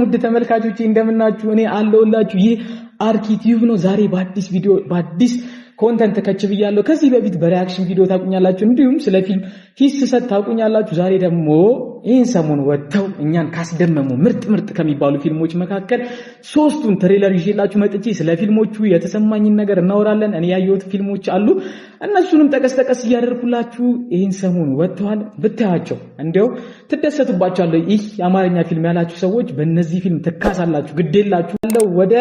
ውድ ተመልካቾቼ እንደምናችሁ እኔ አለሁላችሁ ይህ አርኪ ቲዩብ ነው ዛሬ በአዲስ ቪዲዮ በአዲስ ኮንተንት ከችብያለሁ ከዚህ በፊት በሪአክሽን ቪዲዮ ታቁኛላችሁ እንዲሁም ስለ ፊልም ሂስ ሰጥ ታቁኛላችሁ ዛሬ ደግሞ ይህን ሰሞን ወጥተው እኛን ካስደመሙ ምርጥ ከሚባሉ ፊልሞች መካከል ሶስቱን ትሬለር ይዤላችሁ መጥቼ ስለ ፊልሞቹ የተሰማኝን ነገር እናወራለን እኔ ያየሁት ፊልሞች አሉ እነሱንም ጠቀስ እያደረኩላችሁ ይህን ሰሞን ወጥተዋል ብታያቸው እንዴው ትደሰቱባችኋለሁ ይህ የአማርኛ ፊልም ያላችሁ ሰዎች በእነዚህ ፊልም ትካሳላችሁ ግዴላችሁ ወደ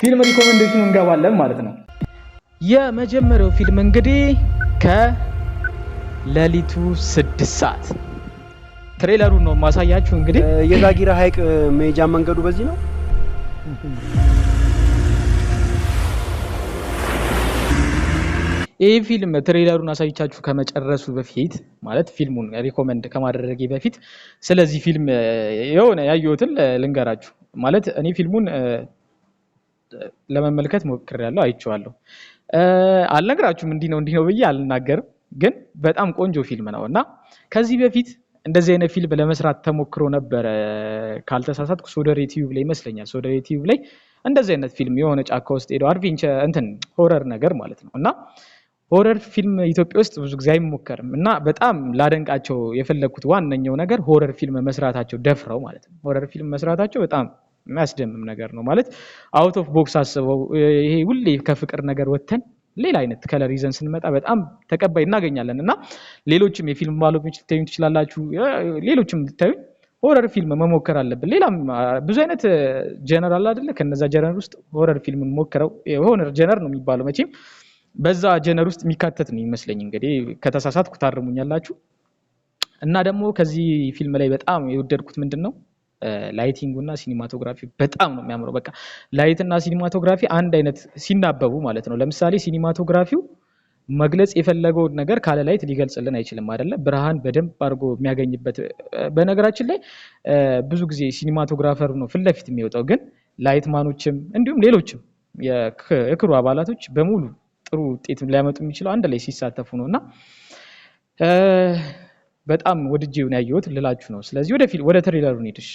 ፊልም ሪኮመንዴሽኑ እንገባለን ማለት ነው የመጀመሪያው ፊልም እንግዲህ ከሌሊቱ 6 ሰዓት ትሬለሩን ነው ማሳያችሁ እንግዲህ የጋጊራ ሀይቅ መሄጃ መንገዱ በዚህ ነው ይህ ፊልም ትሬለሩን አሳይቻችሁ ከመጨረሱ በፊት ማለት ፊልሙን ሪኮመንድ ከማድረጌ በፊት ስለዚህ ፊልም የሆነ ያየሁትን ልንገራችሁ ማለት እኔ ፊልሙን ለመመልከት ሞክሬያለሁ አይቼዋለሁ አልነግራችሁም እንዲህ ነው ብዬ አልናገርም ግን በጣም ቆንጆ ፊልም ነውና ከዚህ በፊት እንደዚህ አይነት ፊልም ለመስራት ተሞክሮ ነበር ካልተሳሳትኩ ሶደሬ ቲዩብ ላይ ይመስለኛል ሶደሬ ቲዩብ ላይ እንደዚህ አይነት ፊልም የሆነ ጫካ ውስጥ ሄዶ አድቬንቸር ሆረር ነገር ማለት ነውና ሆረር ፊልም ኢትዮጵያ ውስጥ ብዙ ጊዜ አይሞከርም እና በጣም ላደንቃቸው የፈለኩት ዋነኛው ነገር ሆረር ፊልም መስራታቸው ደፍረው ማለት ነው ሆረር ፊልም መስራታቸው በጣም የሚያስደምም ነገር ነው ማለት አውት ኦፍ ቦክስ አስበው ይሄ ሁሌ ከፍቅር ነገር ወተን ሌላ አይነት ከለር ይዘን ስንመጣ በጣም ተቀባይ እናገኛለን እና ሌሎችም የፊልም ባለሙያዎች ልታዩ ትችላላችሁ ሌሎችም ልታዩ ሆረር ፊልም መሞከር አለብን ሌላም ብዙ አይነት ጀነራል አይደለ ከነዛ ጀነራል ውስጥ ሆረር ፊልምን ሞክረው ሆረር ጀነር ነው የሚባለው መቼም በዛ ጀነር ውስጥ የሚካተት ነው ይመስለኝ እንግዲህ ከተሳሳትኩ ታርሙኛላችሁ እና ደግሞ ከዚህ ፊልም ላይ በጣም የወደድኩት ምንድነው ላይቲንጉና ሲኒማቶግራፊ በጣም ነው የሚያምረው በቃ ላይትና ሲኒማቶግራፊ አንድ አይነት ሲናበቡ ማለት ነው ለምሳሌ ሲኒማቶግራፊው መግለጽ የፈለገው ነገር ካለ ላይት ሊገልጽልን አይችልም አይደለ ብርሃን በደንብ አድርጎ የሚያገኝበት በነገራችን ላይ ብዙ ጊዜ ሲኒማቶግራፈሩ ነው ፍለፊት የሚወጣው ግን ላይት ማኖችም እንዲሁም ሌሎችም የክሩ አባላቶች በሙሉ ጥሩ ውጤት ሊያመጡ የሚችለው አንድ ላይ ሲሳተፉ ነውና በጣም ወድጄው ነው ያየሁት ልላችሁ ነው ስለዚህ ወደ ትሬለሩ እንሂድሽ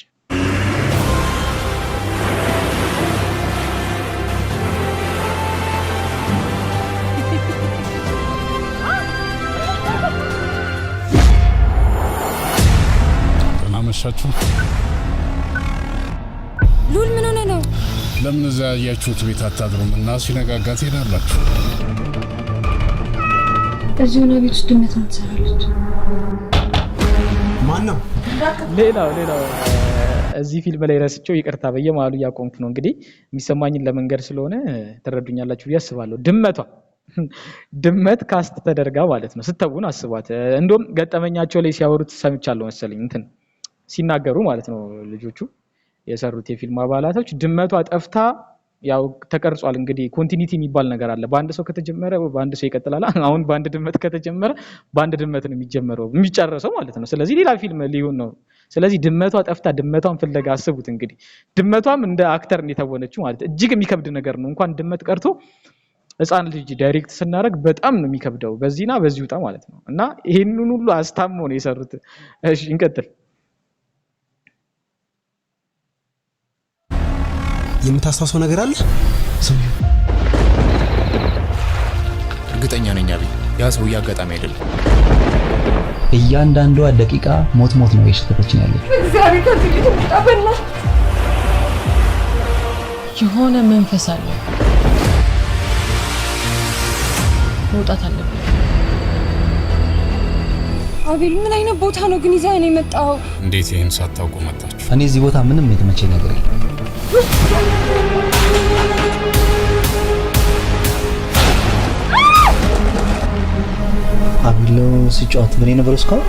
ተናመሻችሁ ሉል ምን ሆነ ነው ለምን እዛ ያያችሁት ቤት አታድሩም እና ሲነጋጋ ትሄዳላችሁ እዚሁ ነው ቤት ውስጥ ድመት ትሰራለች ማን ነው ሌላው እዚህ ፊልም ላይ ረስቸው ይቅርታ በየማሉ ያቆምኩ ነው እንግዲህ የሚሰማኝን ለመንገር ስለሆነ ተረዱኛላችሁ ያስባለሁ ድመት ካስት ተደርጋ ማለት ነው ስተውን አስቧት እንደውም ገጠመኛቸው ላይ ሲያወሩት ሰምቻለሁ መሰለኝ ሲናገሩ ማለት ነው ልጆቹ የሰሩት የፊልም አባላቶች ድመቷ ጠፍታ ያው ተቀርጿል እንግዲህ ኮንቲኒቲ የሚባል ነገር አለ በአንድ ሰው ከተጀመረ በአንድ ሰው ይቀጥላል አሁን በአንድ ድመት ከተጀመረ በአንድ ድመት ነው የሚጨረሰው ማለት ነው ስለዚህ ሌላ ፊልም ሊሆን ነው ስለዚህ ድመቷ ጠፍታ ድመቷን ፍለጋ አስቡት እንግዲህ ድመቷም እንደ አክተር እንደተወነችው ማለት እጅግ የሚከብድ ነገር ነው እንኳን ድመት ቀርቶ ህፃን ልጅ ዳይሬክት ስናደርግ በጣም ነው የሚከብደው በዚህና በዚህ ውጣ ማለት ነው እና ይሄንን ሁሉ አስታሞ ነው የሰሩት እሺ እንቀጥል የምታስታውሰው ነገር አለ ሰውዬው እርግጠኛ ነኝ አብይ ያ ሰውዬ አጋጣሚ አይደለም እያንዳንዷ ደቂቃ ሞት ነው እየሸተተችን ያለች እግዚአብሔር ከዚህ ተጣበና የሆነ መንፈስ አለ መውጣት አለብን አቤል ምን አይነት ቦታ ነው ግን ይዘህ ነው የመጣው እንዴት ይሄን ሳታውቁ መጣችሁ እኔ እዚህ ቦታ ምንም የተመቸኝ ነገር የለም አብሎ ሲጫወት ምን ነበር እስካሁን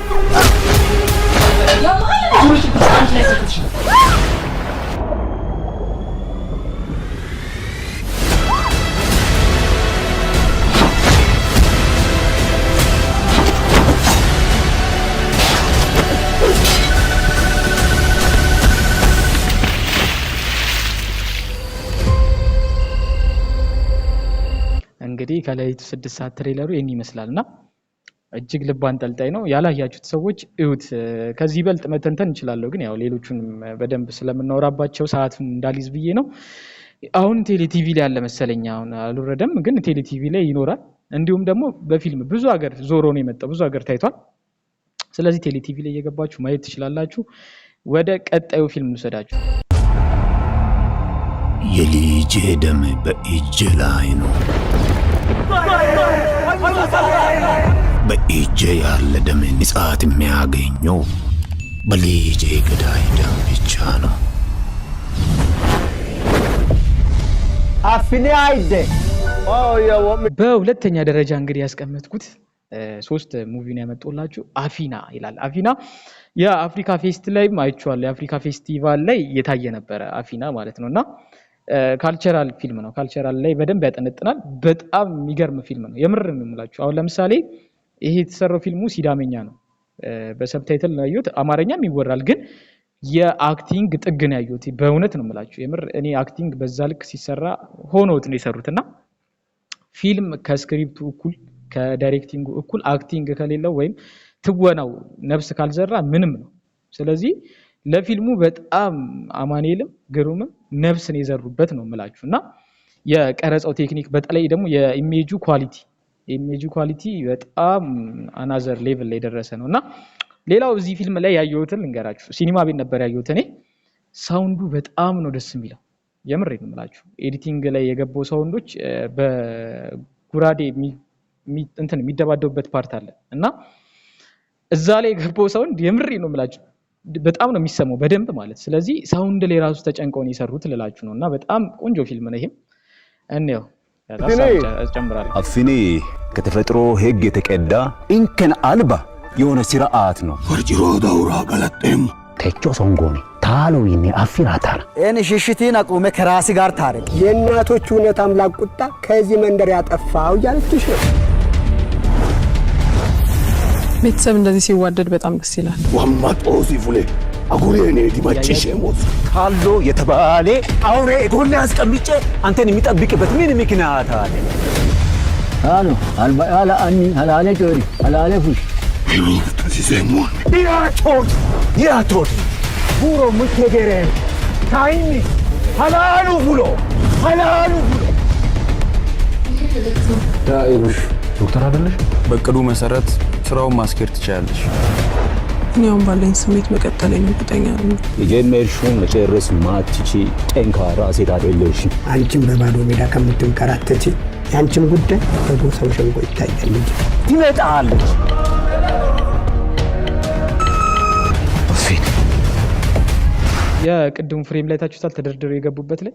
እንግዲህ ከሌሊቱ 6 ሰዓት ትሬለሩ ይሄን ይመስላልና እጅግ ልብ አንጠልጣይ ነው። ያላያችሁት ሰዎች እዩት። ከዚህ ይበልጥ መተንተን እንችላለሁ፣ ግን ያው ሌሎቹንም በደንብ ስለምናወራባቸው ሰዓት እንዳልይዝ ብዬ ነው። አሁን ቴሌ ቲቪ ላይ ያለ መሰለኝ፣ አሁን አልወረደም፣ ግን ቴሌ ቲቪ ላይ ይኖራል። እንዲሁም ደግሞ በፊልም ብዙ ሀገር ዞሮ ነው የመጣው፣ ብዙ ሀገር ታይቷል። ስለዚህ ቴሌ ቲቪ ላይ እየገባችሁ ማየት ትችላላችሁ። ወደ ቀጣዩ ፊልም እንውሰዳችሁ። የልጄ ደም በእጄ ላይ ነው። በእጄ ያለ ደም ንጻት የሚያገኘው በልጄ ገዳይ ደም ብቻ ነው። አፍኔ አይደ በሁለተኛ ደረጃ እንግዲህ ያስቀመጥኩት 3 ሙቪን ያመጣላችሁ አፊና ይላል። አፊና የአፍሪካ ፌስት ላይ አይቼዋለሁ። የአፍሪካ ፌስቲቫል ላይ እየታየ ነበረ አፊና ማለት ነውና ካልቸራል ፊልም ነው። ካልቸራል ላይ በደንብ ያጠነጥናል። በጣም የሚገርም ፊልም ነው። የምር ነው የምላችሁ። አሁን ለምሳሌ ይሄ የተሰራው ፊልሙ ሲዳመኛ ነው። በሰብታይትል ነው ያዩት። አማርኛም ይወራል፣ ግን የአክቲንግ ጥግ ነው ያዩት። በእውነት ነው የምላችሁ። የምር እኔ አክቲንግ በዛ ልክ ሲሰራ ሆኖት ነው የሰሩትና ፊልም ከስክሪፕቱ እኩል ከዳይሬክቲንጉ እኩል አክቲንግ ከሌለው ወይም ትወናው ነፍስ ካልዘራ ምንም ነው። ስለዚህ ለፊልሙ በጣም አማኑኤልም ግሩምም ነፍስን የዘሩበት ነው የምላችሁ እና የቀረጻው ቴክኒክ በተለይ ደግሞ የኢሜጁ ኳሊቲ በጣም አናዘር ሌቭል ላይ ደረሰ ነው እና ሌላው እዚህ ፊልም ላይ ያየሁትን ልንገራችሁ። ሲኒማ ቤት ነበር ያየሁት እኔ። ሳውንዱ በጣም ነው ደስ የሚለው። የምሬ ነው የምላችሁ። ኤዲቲንግ ላይ የገባው ሳውንዶች በጉራዴ እንትን የሚደባደቡበት ፓርት አለ እና እዛ ላይ የገባው ሳውንድ የምሬ ነው የምላችሁ በጣም ነው የሚሰማው በደንብ ማለት። ስለዚህ ሳውንድ ላይ ራሱ ተጨንቀው ነው የሰሩት ልላችሁ ነው እና በጣም ቆንጆ ፊልም ነው ይሄም። እንየው ያሳጨምራለሁ። አፍኔ ከተፈጥሮ ሕግ የተቀዳ እንከን አልባ የሆነ ስርዓት ነው። ወርጅሮ ዳውራ ገለጤም ቴቾ ሶንጎኒ ታሎ ይኔ አፊናታና እኔ ሽሽቲን አቁመ ከራሲ ጋር ታረቅ። የእናቶች እውነት አምላክ ቁጣ ከዚህ መንደር ያጠፋው እያለችሽ ነው። ቤተሰብ እንደዚህ ሲዋደድ በጣም ደስ ይላል። ዋማጦ ሲፉሌ አጉሬኔ ዲማቺሽ ሞት ካሎ የተባለ አውሬ ጎን ያስቀምጬ አንተን የሚጠብቅበት ምን ምክንያት አለ? አሎ አልባአላ አኒ አላለ ጆሪ አላለ ፉሽ ሲሰሙን ያቶት ቡሮ ሙቴገሬ ታይኒ ሐላሉ ብሎ ዳኢሩሽ ዶክተር አይደለሽ? በቅዱ መሰረት ስራውን ማስኬድ ትችላለሽ። እኔም ባለኝ ስሜት መቀጠል እርግጠኛ ነኝ። የጀመርሽውን መጨረስ ማትቺ ጠንካራ ሴት አይደለሽ። አንቺም በባዶ ሜዳ ከምትንከራተቺ ያንቺም ጉዳይ በጎሳው ሸንጎ ይታያል እንጂ ትመጣለች። የቅድሙ ፍሬም ላይ ታችሁታል፣ ተደርድረው የገቡበት ላይ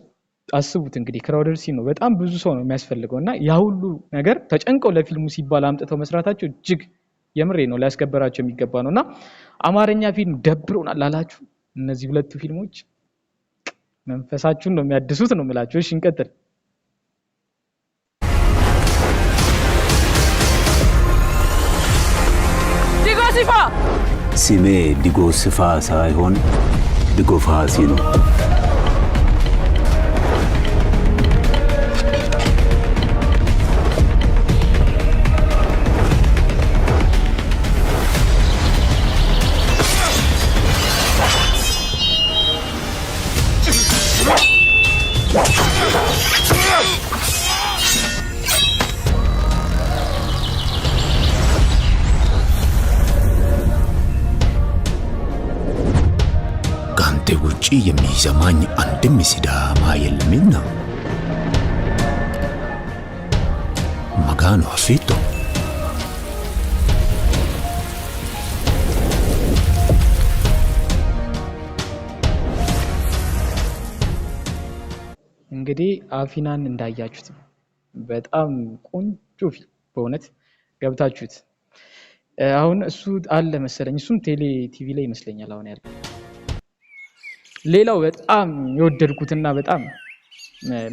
አስቡት እንግዲህ ክራውደር ሲን ነው። በጣም ብዙ ሰው ነው የሚያስፈልገው እና ያ ሁሉ ነገር ተጨንቀው ለፊልሙ ሲባል አምጥተው መስራታቸው እጅግ የምሬ ነው ሊያስከበራቸው የሚገባ ነው እና አማርኛ ፊልም ደብሮናል ላላችሁ እነዚህ ሁለቱ ፊልሞች መንፈሳችሁን ነው የሚያድሱት ነው የምላችሁ። እሺ እንቀጥል። ዲጎሲፋ ስሜ ዲጎሲፋ ሳይሆን ዲጎፋሲ ነው። ውጪ የሚሰማኝ አንድም ሲዳማ የለምና ማጋኖ አፊቶ እንግዲህ አፊናን እንዳያችሁት በጣም ቆንጆ ፊልም በእውነት ገብታችሁት አሁን እሱ አለ መሰለኝ እሱም ቴሌ ቲቪ ላይ ይመስለኛል አሁን ያለው። ሌላው በጣም የወደድኩትና በጣም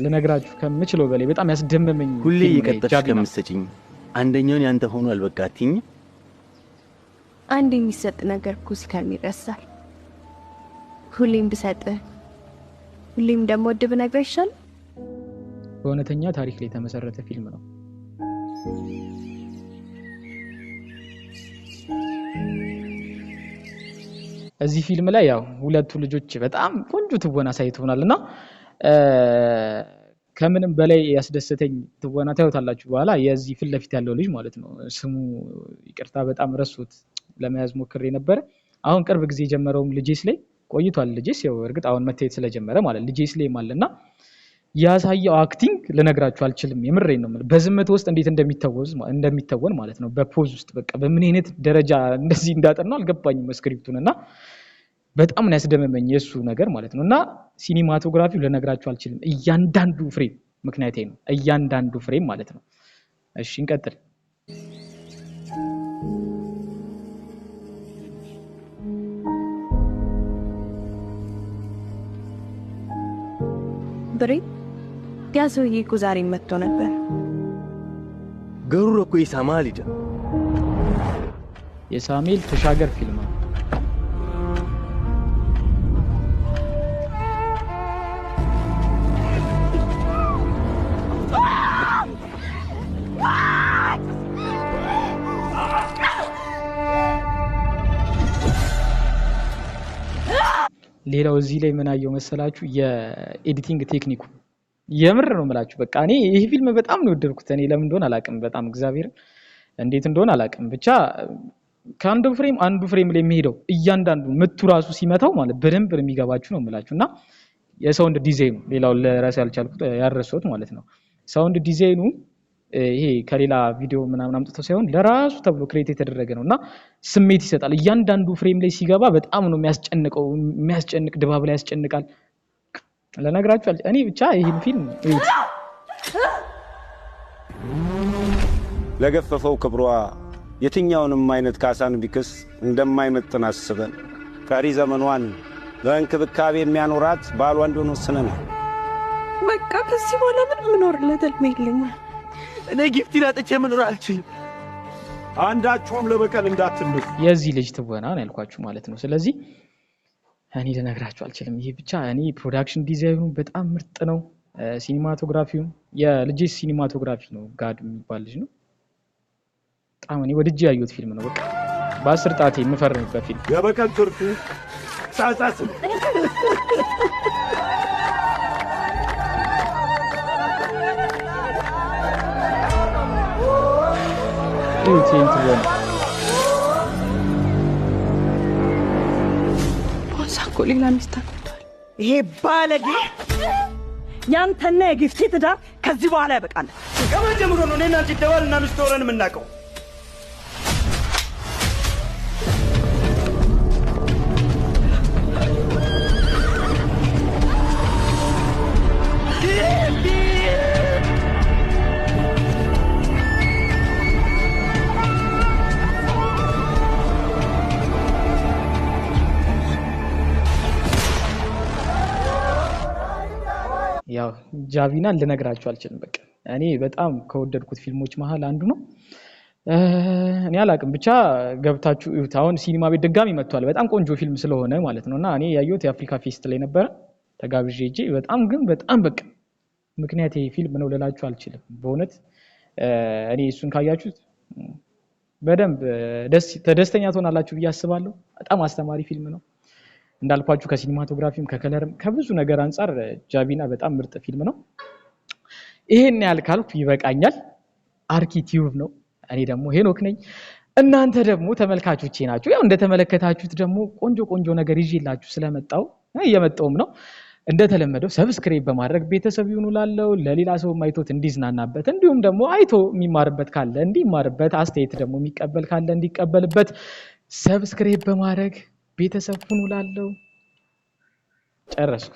ልነግራችሁ ከምችለው በላይ በጣም ያስደመመኝ ሁሌ እየቀጠርሽ ከምትሰጪኝ አንደኛውን ያንተ ሆኖ አልበቃትኝ። አንድ የሚሰጥ ነገር እኮ እስከሚረሳል ሁሌም ብሰጥህ ሁሌም ደግሞ ወድ ብነግርህ ይሻል። በእውነተኛ ታሪክ ላይ የተመሰረተ ፊልም ነው። እዚህ ፊልም ላይ ያው ሁለቱ ልጆች በጣም ቆንጆ ትወና ሳይተውናልና ከምንም በላይ ያስደሰተኝ ትወና ታዩታላችሁ በኋላ የዚህ ፊት ለፊት ያለው ልጅ ማለት ነው ስሙ ይቅርታ በጣም ረሱት ለመያዝ ሞክሬ ነበር አሁን ቅርብ ጊዜ የጀመረውም ልጄስ ላይ ቆይቷል ልጄስ ያው እርግጥ አሁን መታየት ስለጀመረ ማለት ልጄስ ላይ ማለትና ያሳየው አክቲንግ ልነግራችሁ አልችልም የምሬን ነው ማለት በዝምት ውስጥ እንዴት እንደሚተወን ማለት ነው በፖዝ ውስጥ በቃ በምን አይነት ደረጃ እንደዚህ እንዳጠናው አልገባኝም ስክሪፕቱንና በጣም ነው ያስደመመኝ የሱ ነገር ማለት ነውና ሲኒማቶግራፊው ልነግራችሁ አልችልም እያንዳንዱ ፍሬም ምክንያቴ ነው እያንዳንዱ ፍሬም ማለት ነው እሺ እንቀጥል ብሬ ያሰውዬ እኮ ዛሬ መጥቶ ነበር ገሩር እኮ ይሳማል ይደ የሳሙኤል ተሻገር ፊልም ሌላው እዚህ ላይ ምን አየው መሰላችሁ የኤዲቲንግ ቴክኒኩ የምር ነው የምላችሁ በቃ እኔ ይሄ ፊልም በጣም ነው ወደድኩት እኔ ለምን እንደሆነ አላውቅም በጣም እግዚአብሔር እንዴት እንደሆነ አላውቅም ብቻ ከአንዱ ፍሬም ላይ የሚሄደው እያንዳንዱ ምቱ ራሱ ሲመታው ማለት በደንብ የሚገባችሁ ነው የምላችሁና የሳውንድ ዲዛይኑ ሌላው ለራሴ ያልቻልኩት ያረሰውት ማለት ነው ሳውንድ ዲዛይኑ ይሄ ከሌላ ቪዲዮ ምናምን አምጥተው ሳይሆን ለራሱ ተብሎ ክሬት የተደረገ ነውና ስሜት ይሰጣል እያንዳንዱ ፍሬም ላይ ሲገባ በጣም ነው የሚያስጨንቅ ድባብ ላይ ያስጨንቃል ለነገራችሁ እኔ ብቻ ይሄን ፊልም እዩት ለገፈፈው ክብሯ የትኛውንም አይነት ካሳን ቢክስ እንደማይመጥን አስበን ቀሪ ዘመኗን በእንክብካቤ የሚያኖራት ባሏ እንደሆነ ወስነናል በቃ ከዚህ በኋላ ምንም ምኖርለት ህልም የለኝም እኔ ጊፍት ላጥቼ መኖር አልችልም አንዳችሁም ለበቀል እንዳትነሱ የዚህ ልጅ ትወና ነው ያልኳችሁ ማለት ነው ስለዚህ እኔ ልነግራችሁ አልችልም ይሄ ብቻ እኔ ፕሮዳክሽን ዲዛይኑ በጣም ምርጥ ነው ሲኒማቶግራፊው የልጅ ሲኒማቶግራፊ ነው ጋድ የሚባል ልጅ ነው በጣም እኔ ወድጄ ያየሁት ፊልም ነው በቃ በ10 ጣቴ የምፈርምበት ፊልም የበቀል ትርፉ ጻጻስ ቦሳኮ ሌላ ሚስት አግብቷል ይሄ ባለጌ ያንተና የጊፍቲ ትዳር ከዚህ በኋላ ያበቃል ከመቼ ጀምሮ ነው እኔና አንቺ ደዋልና ሚስት ሆነን የምናውቀው ያው ጃቪናን ልነግራችሁ አልችልም በቃ እኔ በጣም ከወደድኩት ፊልሞች መሃል አንዱ ነው እኔ አላቅም ብቻ ገብታችሁ እዩት አሁን ሲኒማ ቤት ድጋሚ መጥቷል በጣም ቆንጆ ፊልም ስለሆነ ማለት ነውና እኔ ያየሁት የአፍሪካ ፌስት ላይ ነበር ተጋብዤ እጄ በጣም በቃ ምክንያት ይሄ ፊልም ነው ልላችሁ አልችልም በእውነት እኔ እሱን ካያችሁት በደንብ ደስተኛ ትሆናላችሁ ብዬ አስባለሁ በጣም አስተማሪ ፊልም ነው እንዳልኳችሁ ከሲኒማቶግራፊም ከከለርም ከብዙ ነገር አንፃር ጃቪና በጣም ምርጥ ፊልም ነው ይሄን ያልካልኩ ይበቃኛል አርኪ ቲዩብ ነው እኔ ደግሞ ሄኖክ ነኝ እናንተ ደግሞ ተመልካቾቼ ናችሁ ያው እንደተመለከታችሁት ደግሞ ቆንጆ ነገር ይዤላችሁ ስለመጣው እየመጣውም ነው እንደተለመደው ሰብስክራይብ በማድረግ ቤተሰብ ይሁኑ ላለው ለሌላ ሰው ማይቶት እንዲዝናናበት እንዲሁም ደግሞ አይቶ የሚማርበት ካለ እንዲማርበት አስተያየት ደግሞ የሚቀበል ካለ እንዲቀበልበት ሰብስክራይብ በማድረግ ቤተሰብ ሁኑ ላለው ጨረስኩ